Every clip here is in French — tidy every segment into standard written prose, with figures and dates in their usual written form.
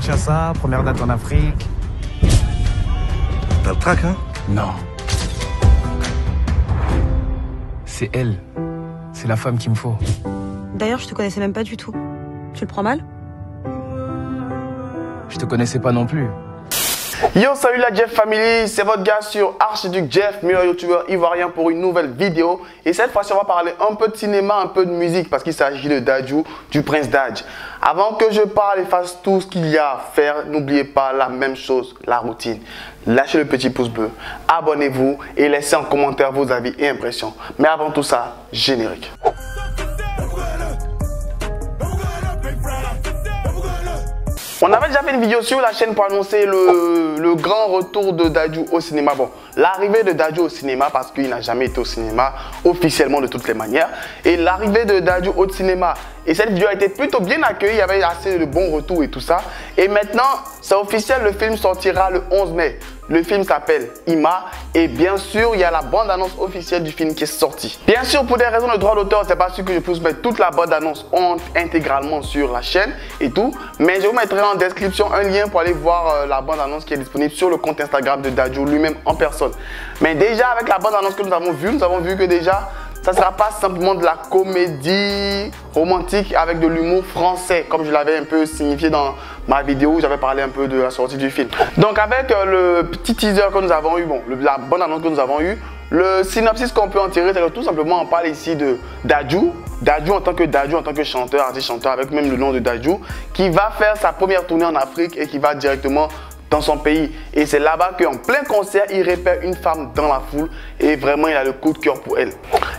Kinshasa, première date en Afrique. T'as le trac, hein? Non. C'est elle. C'est la femme qu'il me faut. D'ailleurs, je te connaissais même pas du tout. Tu le prends mal? Je te connaissais pas non plus. Yo, salut la Jeff Family, c'est votre gars sur Archiduc Jeff, meilleur youtubeur ivoirien pour une nouvelle vidéo. Et cette fois-ci, on va parler un peu de cinéma, un peu de musique, parce qu'il s'agit de Dadju, du Prince Dadj. Avant que je parle et fasse tout ce qu'il y a à faire, n'oubliez pas la même chose, la routine. Lâchez le petit pouce bleu, abonnez-vous et laissez en commentaire vos avis et impressions. Mais avant tout ça, générique. On avait déjà fait une vidéo sur la chaîne pour annoncer le grand retour de Dadju au cinéma. Bon, l'arrivée de Dadju au cinéma parce qu'il n'a jamais été au cinéma officiellement de toutes les manières. Et l'arrivée de Dadju au cinéma. Et cette vidéo a été plutôt bien accueillie, il y avait assez de bons retours et tout ça. Et maintenant, c'est officiel, le film sortira le 11 mai. Le film s'appelle Ima et bien sûr, il y a la bande-annonce officielle du film qui est sortie. Bien sûr, pour des raisons de droit d'auteur, c'est pas sûr que je puisse mettre toute la bande-annonce intégralement sur la chaîne et tout. Mais je vous mettrai en description un lien pour aller voir la bande-annonce qui est disponible sur le compte Instagram de Dadju lui-même en personne. Mais déjà, avec la bande-annonce que nous avons vu que déjà, ça ne sera pas simplement de la comédie romantique avec de l'humour français, comme je l'avais un peu signifié dans ma vidéo où j'avais parlé un peu de la sortie du film. Donc avec le petit teaser que nous avons eu, la bonne annonce que nous avons eue, le synopsis qu'on peut en tirer, c'est que tout simplement on parle ici de Dadju en tant que chanteur, artiste-chanteur avec même le nom de Dadju, qui va faire sa première tournée en Afrique et qui va directement dans son pays. Et c'est là-bas qu'en plein concert, il repère une femme dans la foule et vraiment il a le coup de cœur pour elle.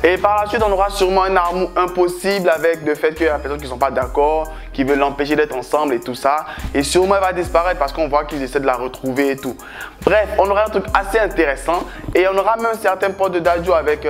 Et par la suite, on aura sûrement un amour impossible avec le fait qu'il y a des personnes qui ne sont pas d'accord, qui veulent l'empêcher d'être ensemble et tout ça. Et sûrement, elle va disparaître parce qu'on voit qu'ils essaient de la retrouver et tout. Bref, on aura un truc assez intéressant et on aura même certains potes de Dadju avec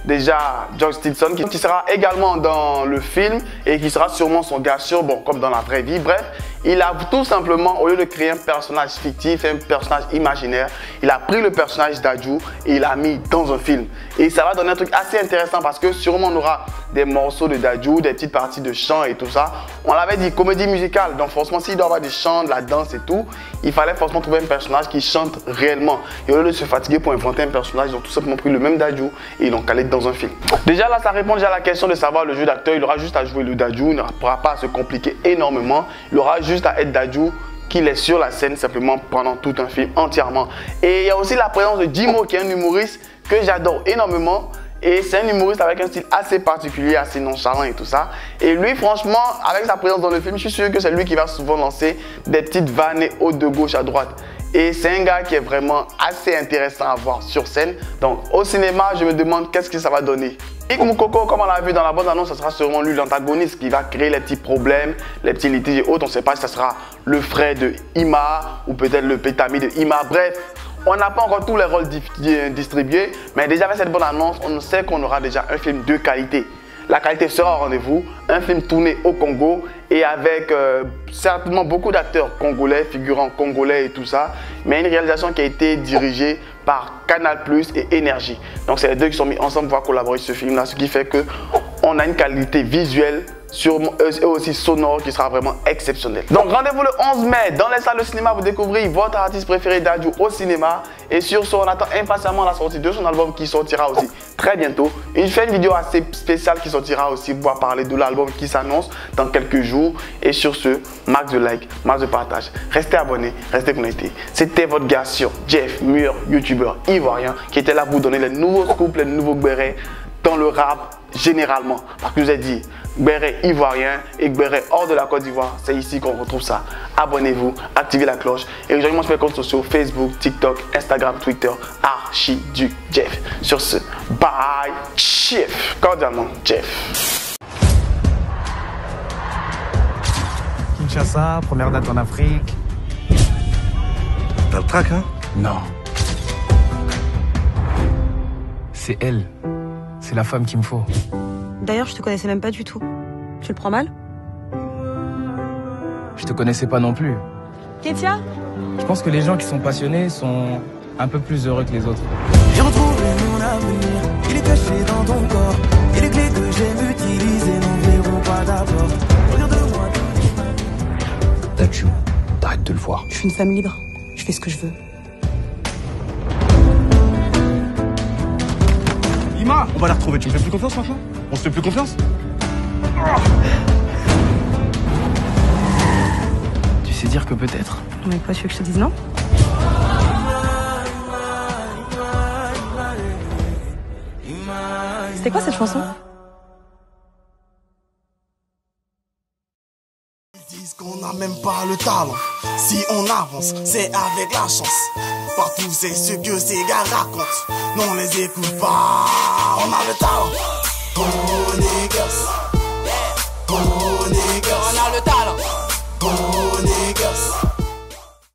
déjà George Stilson qui sera également dans le film et qui sera sûrement son gars sûr, bon, comme dans la vraie vie. Bref, il a tout simplement, au lieu de créer un personnage fictif, un personnage imaginaire, il a pris le personnage Dadju et il l'a mis dans un film. Et ça va donner un truc assez intéressant parce que sûrement on aura des morceaux de Dadju, des petites parties de chant et tout ça. On l'avait dit, comédie musicale, donc forcément s'il doit y avoir des chants, de la danse et tout, il fallait forcément trouver un personnage qui chante réellement. Et au lieu de se fatiguer pour inventer un personnage, ils ont tout simplement pris le même Dadju et ils l'ont calé dans un film. Déjà là, ça répond déjà à la question de savoir le jeu d'acteur. Il aura juste à jouer le Dadju, il ne pourra pas se compliquer énormément. Il aura juste à être Dadju qu'il est sur la scène simplement pendant tout un film entièrement. Et il y a aussi la présence de Djimo qui est un humoriste que j'adore énormément. Et c'est un humoriste avec un style assez particulier, assez nonchalant et tout ça. Et lui, franchement, avec sa présence dans le film, je suis sûr que c'est lui qui va souvent lancer des petites vannes hautes de gauche à droite. Et c'est un gars qui est vraiment assez intéressant à voir sur scène. Donc au cinéma, je me demande qu'est-ce que ça va donner. Big Moukoko, comme on l'a vu dans la bande-annonce, ça sera sûrement lui l'antagoniste qui va créer les petits problèmes, les petits litiges et autres. On ne sait pas si ça sera le frère de Ima ou peut-être le pétami de Ima. Bref, on n'a pas encore tous les rôles distribués. Mais déjà avec cette bande-annonce, on sait qu'on aura déjà un film de qualité. La qualité sera au rendez-vous, un film tourné au Congo et avec certainement beaucoup d'acteurs congolais, figurants congolais et tout ça, mais une réalisation qui a été dirigée par Canal+ et Énergie. Donc c'est les deux qui sont mis ensemble pour collaborer sur ce film-là, ce qui fait qu'on a une qualité visuelle et aussi sonore qui sera vraiment exceptionnelle. Donc rendez-vous le 11 mai dans les salles de cinéma pour découvrir votre artiste préféré Dadju au cinéma. Et sur ce, on attend impatiemment la sortie de son album qui sortira aussi très bientôt. Il fait une vidéo assez spéciale qui sortira aussi pour parler de l'album qui s'annonce dans quelques jours. Et sur ce, max de like, max de partage. Restez abonnés, restez connectés. C'était votre gars sur Jeff, meilleur youtubeur ivoirien qui était là pour vous donner les nouveaux scoops, les nouveaux bérets dans le rap généralement. Parce que je vous ai dit, béret ivoirien et béret hors de la Côte d'Ivoire, c'est ici qu'on retrouve ça. Abonnez-vous, activez la cloche et rejoignez-moi sur mes comptes sociaux Facebook, TikTok, Instagram, Twitter, Archiduc Jeff. Sur ce, bye, Jeff. Cordialement, Jeff. Kinshasa, première date en Afrique. T'as le trac, hein? Non. C'est elle. C'est la femme qu'il me faut. D'ailleurs, je te connaissais même pas du tout. Tu le prends mal? Je te connaissais pas non plus. Kétia? Je pense que les gens qui sont passionnés sont un peu plus heureux que les autres. J'ai retrouvé mon avenir, il est caché dans ton corps. Et les clés que j'aime utiliser n'en verront pas d'abord. Regarde-moi. Dadju, Je suis une femme libre. Je fais ce que je veux. Ima, on va la retrouver. Tu me fais plus confiance maintenant? On se fait plus confiance? Tu sais dire que peut-être. Mais quoi, tu veux que je te dise non? C'était quoi cette chanson? Ils disent qu'on n'a même pas le talent. Si on avance, c'est avec la chance. Partout, c'est ce que ces gars racontent. Non, les écoute pas. On a le talent. Oh, niggas. Oh, niggas. On a le talent. Oh,